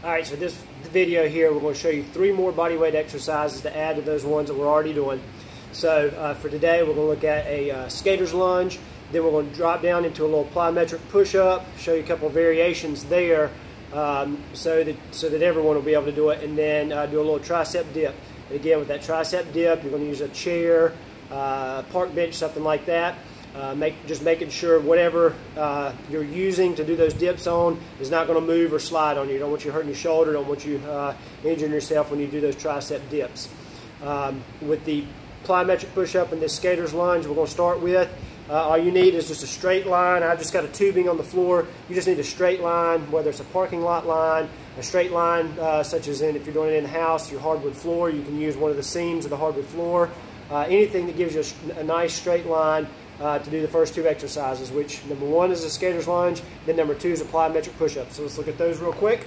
Alright, so this video here, we're going to show you 3 more body weight exercises to add to those ones that we're already doing. So for today, we're going to look at a skater's lunge, then we're going to drop down into a little plyometric push up, show you a couple of variations there so that everyone will be able to do it, and then do a little tricep dip. And again, with that tricep dip, you're going to use a chair, park bench, something like that. Just making sure whatever you're using to do those dips on is not going to move or slide on you. Don't want you hurting your shoulder, don't want you injuring yourself when you do those tricep dips. With the plyometric push-up and this skater's lunge, we're going to start with, all you need is just a straight line. I've just got a tubing on the floor. You just need a straight line, whether it's a parking lot line, a straight line such as if you're doing it in the house, your hardwood floor, you can use one of the seams of the hardwood floor. Anything that gives you a nice straight line to do the first 2 exercises, which number 1 is a skater's lunge, then number 2 is a plyometric push-up. So let's look at those real quick.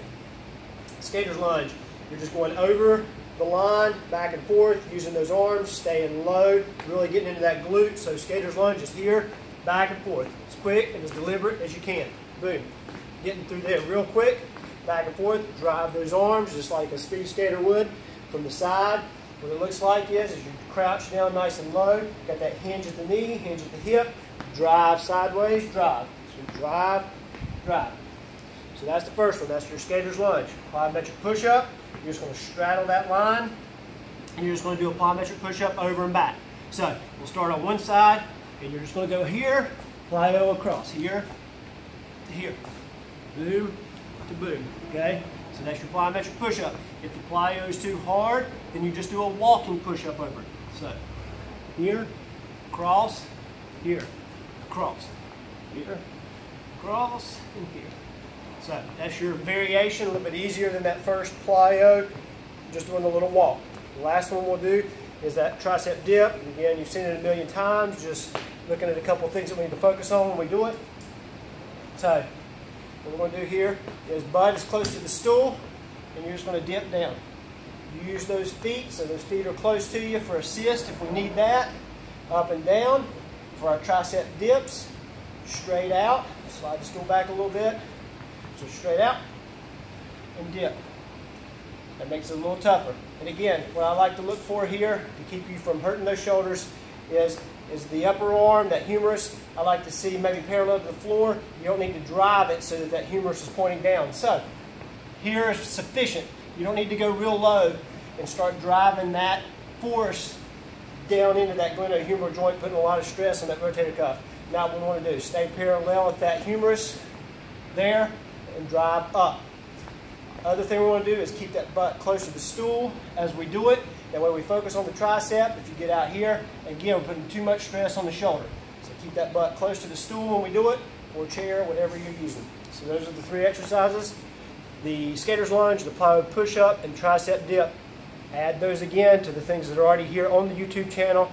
Skater's lunge, you're just going over the line, back and forth, using those arms, staying low, really getting into that glute. So skater's lunge is here, back and forth. As quick and as deliberate as you can. Boom. Getting through there real quick, back and forth, drive those arms just like a speed skater would from the side. What it looks like is you crouch down nice and low, got that hinge at the knee, hinge at the hip, drive sideways, drive. So drive, drive. So that's the first one, that's your skater's lunge. Plyometric push-up, you're just going to straddle that line, and you're just going to do a plyometric push-up over and back. So we'll start on one side, and you're just going to go here, plyo across, here to here, boom to boom, okay? So that's your plyometric push-up. If the plyo is too hard, then you just do a walking push-up over it. So here, cross, here, cross, here, cross, and here. So that's your variation, a little bit easier than that first plyo, just doing a little walk. The last one we'll do is that tricep dip. Again, you've seen it a million times, just looking at a couple of things that we need to focus on when we do it. So what we're going to do here is butt is close to the stool, and you're just going to dip down. You use those feet, so those feet are close to you for assist if we need that. Up and down for our tricep dips. Straight out, slide the stool back a little bit. So straight out and dip. That makes it a little tougher. And again, what I like to look for here to keep you from hurting those shoulders is the upper arm, that humerus. I like to see maybe parallel to the floor. You don't need to drive it so that that humerus is pointing down. So here is sufficient. You don't need to go real low and start driving that force down into that glenohumeral joint, putting a lot of stress on that rotator cuff. Now what we want to do is stay parallel with that humerus there and drive up. Other thing we want to do is keep that butt close to the stool as we do it. That way we focus on the tricep. If you get out here, again, we're putting too much stress on the shoulder. So keep that butt close to the stool when we do it, or chair, whatever you're using. So those are the 3 exercises. The skater's lunge, the plyo push-up, and tricep dip. Add those again to the things that are already here on the YouTube channel.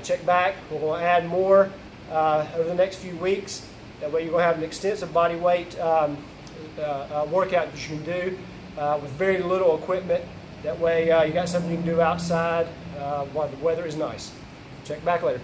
Check back. We're going to add more over the next few weeks. That way you're going to have an extensive body weight workout that you can do with very little equipment. That way you got something you can do outside while the weather is nice. Check back later.